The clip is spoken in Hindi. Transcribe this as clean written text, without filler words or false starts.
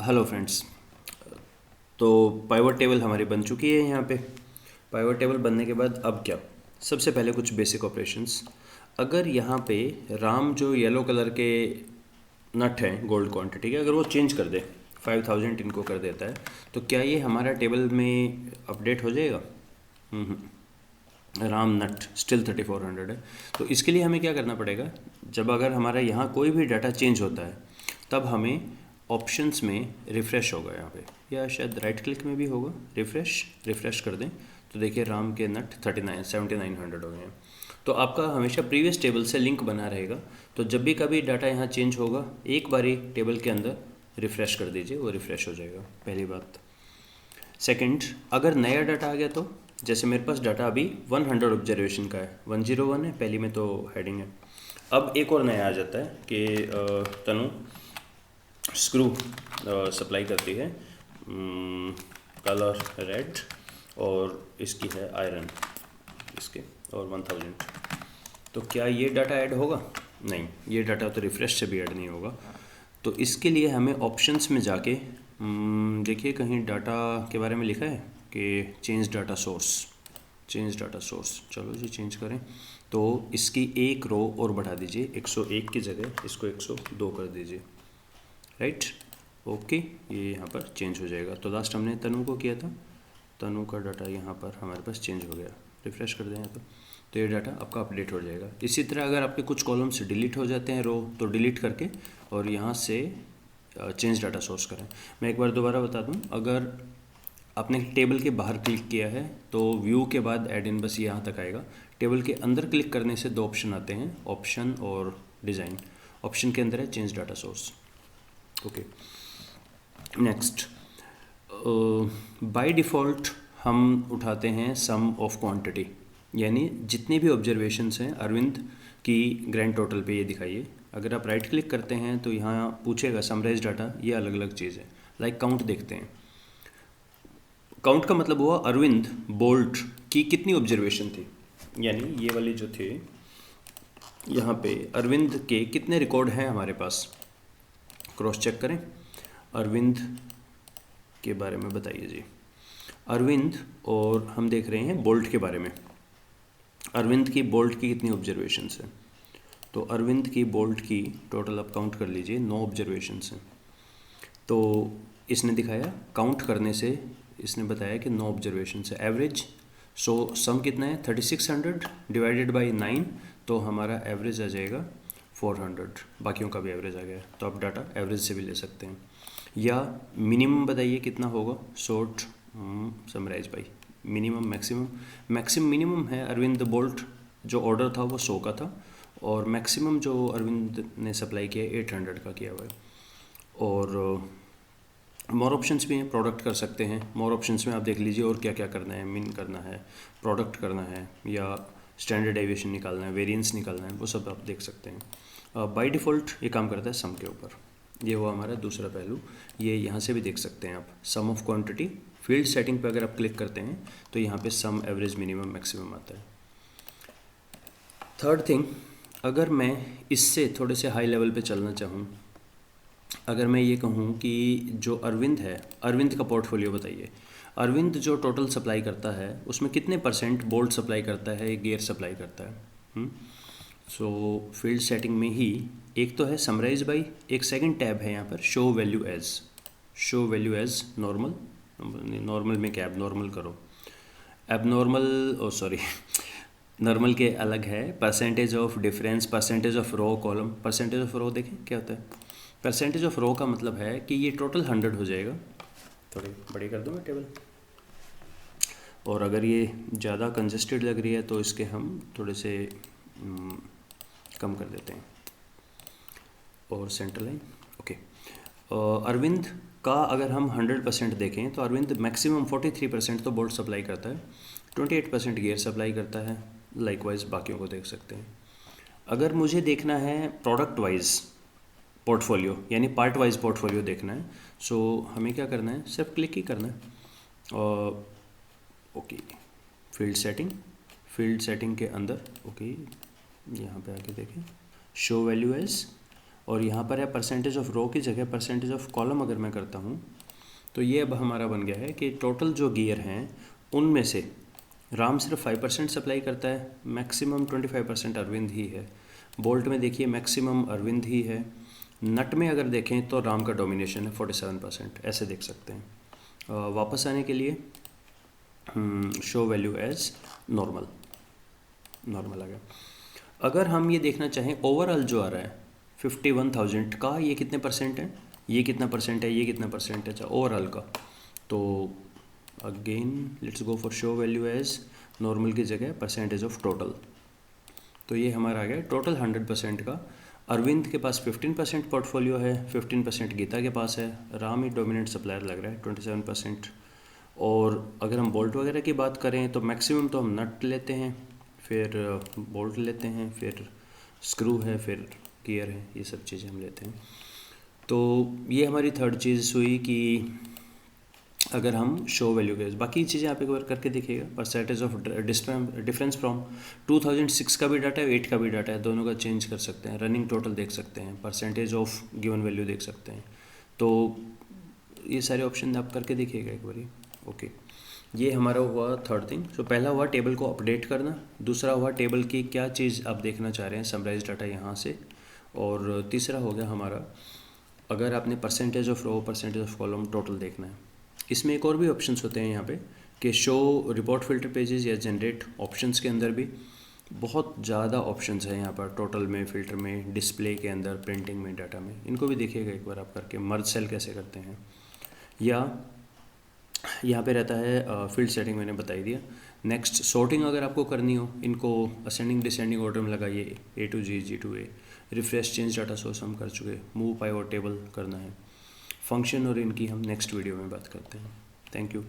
Hello friends. तो पाइवट टेबल हमारी बन चुकी है यहाँ पे। पाइवट टेबल बनने के बाद अब क्या, सबसे पहले कुछ बेसिक ऑपरेशंस। अगर यहाँ पे राम जो येलो कलर के नट हैं गोल्ड क्वांटिटी के, अगर वो चेंज कर दे 5000 इनको कर देता है, तो क्या ये हमारा टेबल में अपडेट हो जाएगा? राम नट स्टिल 3400 है। तो इसके लिए हमें क्या करना पड़ेगा, जब अगर हमारा यहाँ कोई भी डाटा चेंज होता है तब हमें ऑप्शंस में रिफ़्रेश होगा यहाँ पे, या शायद राइट क्लिक में भी होगा, रिफ़्रेश कर दें तो देखिए राम के नट 7900 हो गए हैं। तो आपका हमेशा प्रीवियस टेबल से लिंक बना रहेगा। तो जब भी कभी डाटा यहाँ चेंज होगा, एक बारी टेबल के अंदर रिफ़्रेश कर दीजिए, वो रिफ़्रेश हो जाएगा, पहली बात। सेकंड, अगर नया डाटा आ गया तो जैसे मेरे पास डाटा अभी 100 ऑब्जर्वेशन का है, 101 है पहली में तो हेडिंग है। अब एक और नया आ जाता है कि तनु स्क्रू सप्लाई करती है कलर रेड, और इसकी है आयरन इसके, और 1000। तो क्या ये डाटा ऐड होगा? नहीं, ये डाटा तो रिफ़्रेश से भी ऐड नहीं होगा। तो इसके लिए हमें ऑप्शंस में जाके देखिए कहीं डाटा के बारे में लिखा है कि चेंज डाटा सोर्स, चलो जी चेंज करें। तो इसकी एक रो और बढ़ा दीजिए, 101 की जगह इसको 102 कर दीजिए, राइट। ओके, ये यहाँ पर चेंज हो जाएगा। तो लास्ट हमने तनु को किया था, तनु का डाटा यहाँ पर हमारे पास चेंज हो गया। रिफ़्रेश कर दें यहाँ पर, तो ये डाटा आपका अपडेट हो जाएगा। इसी तरह अगर आपके कुछ कॉलम्स डिलीट हो जाते हैं रो, तो डिलीट करके और यहाँ से चेंज डाटा सोर्स करें। मैं एक बार दोबारा बता दूँ, अगर आपने टेबल के बाहर क्लिक किया है तो व्यू के बाद ऐड इन बस यहाँ तक आएगा। टेबल के अंदर क्लिक करने से दो ऑप्शन आते हैं, ऑप्शन और डिज़ाइन। ऑप्शन के अंदर है change data source. Okay, next, by default हम उठाते हैं सम ऑफ क्वांटिटी, यानी जितनी भी ऑब्जर्वेशंस हैं अरविंद की ग्रैंड टोटल पे ये दिखाइए। अगर आप राइट क्लिक करते हैं तो यहाँ पूछेगा समराइज डाटा, ये अलग अलग चीज़ है। लाइक काउंट देखते हैं, काउंट का मतलब हुआ अरविंद बोल्ट की कितनी ऑब्जर्वेशन थी, यानी ये वाली जो थे यहाँ पे अरविंद के कितने रिकॉर्ड हैं हमारे पास। क्रॉस चेक करें, अरविंद के बारे में बताइए जी। अरविंद, और हम देख रहे हैं बोल्ट के बारे में, अरविंद की बोल्ट की कितनी ऑब्जर्वेशंस हैं। तो अरविंद की बोल्ट की टोटल आप काउंट कर लीजिए, 9 ऑब्जर्वेशंस हैं। तो इसने दिखाया काउंट करने से, इसने बताया कि 9 ऑब्जर्वेशन है एवरेज। सो सम कितना है 3600 डिवाइडेड बाई 9, तो हमारा एवरेज आ जाएगा 400। बाकियों का भी एवरेज आ गया, तो आप डाटा एवरेज से भी ले सकते हैं। या मिनिमम बताइए कितना होगा, short summarize by minimum maximum. Minimum है अरविंद बोल्ट, जो ऑर्डर था वो 100 का था, और मैक्सिमम जो अरविंद ने सप्लाई किया 800 का किया हुआ है। और मोर ऑप्शंस भी हैं, प्रोडक्ट कर सकते हैं। मोर ऑप्शंस में आप देख लीजिए और क्या क्या करना है, मिन करना है, प्रोडक्ट करना है, या स्टैंडर्ड डेविएशन निकालना है, वेरिएंस निकालना है, वो सब आप देख सकते हैं। बाय डिफ़ॉल्ट ये काम करता है सम के ऊपर। ये हुआ हमारा दूसरा पहलू। ये यहाँ से भी देख सकते हैं आप, सम ऑफ क्वांटिटी। फील्ड सेटिंग पे अगर आप क्लिक करते हैं तो यहाँ पे सम, एवरेज, मिनिमम, मैक्सिमम आता है। थर्ड थिंग, अगर मैं इससे थोड़े से हाई लेवल पे चलना चाहूँ, अगर मैं ये कहूँ कि जो अरविंद है, अरविंद का पोर्टफोलियो बताइए। अरविंद जो टोटल सप्लाई करता है उसमें कितने परसेंट बोल्ट सप्लाई करता है, गियर सप्लाई करता है। सो फील्ड सेटिंग में ही एक तो है समराइज बाई, एक सेकंड टैब है यहाँ पर show value as normal. Normal में क्या एबनॉर्मल करो, एबनॉर्मल, ओ सॉरी, नॉर्मल के अलग है, percentage of difference, percentage of row column. Percentage of row देखें क्या होता है। परसेंटेज ऑफ रो का मतलब है कि ये टोटल 100 हो जाएगा। थोड़ी बड़ी कर दूँ मैं टेबल, और अगर ये ज़्यादा कंजस्टेड लग रही है तो इसके हम थोड़े से कम कर देते हैं, और सेंटर लाइन। ओके, अरविंद का अगर हम 100% देखें तो अरविंद मैक्सिमम 43% तो बोल्ट सप्लाई करता है, 28% गियर सप्लाई करता है। लाइकवाइज बाकियों को देख सकते हैं। अगर मुझे देखना है प्रोडक्ट वाइज पोर्टफोलियो, यानी पार्ट वाइज पोर्टफोलियो देखना है, सो हमें क्या करना है, सिर्फ क्लिक ही करना है। और ओके, फील्ड सेटिंग के अंदर, ओके यहाँ पे आके देखें, शो वैल्यू एज और यहाँ पर है परसेंटेज ऑफ रो की जगह परसेंटेज ऑफ कॉलम अगर मैं करता हूँ तो ये अब हमारा बन गया है कि टोटल जो गियर हैं उनमें से राम सिर्फ 5% सप्लाई करता है, मैक्सिमम 25% अरविंद ही है। बोल्ट में देखिए मैक्सिमम अरविंद ही है। नट में अगर देखें तो राम का डोमिनेशन है 47%, ऐसे देख सकते हैं। वापस आने के लिए शो वैल्यू एज नॉर्मल आ गया। अगर हम ये देखना चाहें ओवरऑल जो आ रहा है 51,000 का, ये कितने परसेंट है, ये कितना परसेंट है, ये कितना परसेंट है, अच्छा ओवरऑल का, तो again let's go for show value as normal की जगह परसेंटेज ऑफ टोटल। तो ये हमारा आ गया टोटल 100% का। अरविंद के पास 15% पोर्टफोलियो है, 15% गीता के पास है, राम ही डोमिनेंट सप्लायर लग रहा है 27%। और अगर हम बोल्ट वगैरह की बात करें तो मैक्सिमम तो हम नट लेते हैं, फिर बोल्ट लेते हैं, फिर स्क्रू है, फिर गियर है, ये सब चीज़ें हम लेते हैं। तो ये हमारी थर्ड चीज़ हुई कि अगर हम शो वैल्यू के बाकी चीज़ें आप एक बार करके देखिएगा। परसेंटेज ऑफ डिफरेंस फ्रॉम 2006 का भी डाटा है, 8 का भी डाटा है, दोनों का चेंज कर सकते हैं। रनिंग टोटल देख सकते हैं, परसेंटेज ऑफ गिवन वैल्यू देख सकते हैं। तो ये सारे ऑप्शन आप करके देखिएगा एक बारी। ओके, ये हमारा हुआ थर्ड थिंग। तो पहला हुआ टेबल को अपडेट करना, दूसरा हुआ टेबल की क्या चीज़ आप देखना चाह रहे हैं, समराइज डाटा यहाँ से, और तीसरा हो गया हमारा अगर आपने percentage of row percentage of column total देखना है। इसमें एक और भी ऑप्शंस होते हैं यहाँ पे कि शो रिपोर्ट फिल्टर पेजेस या जनरेट ऑप्शंस के अंदर भी बहुत ज़्यादा ऑप्शंस हैं यहाँ पर, टोटल में, फिल्टर में, डिस्प्ले के अंदर, प्रिंटिंग में, डाटा में। इनको भी देखिएगा एक बार आप करके, मर्ज सेल कैसे करते हैं। या यहाँ पे रहता है फील्ड सेटिंग, मैंने बताई दिया। नेक्स्ट सॉर्टिंग अगर आपको करनी हो, इनको असेंडिंग डिसेंडिंग ऑर्डर में लगाइए, A to G, G to A। Refresh change data source हम कर चुके, मूव पाइवट टेबल करना है। फंक्शन और इनकी हम नेक्स्ट वीडियो में बात करते हैं। Thank you.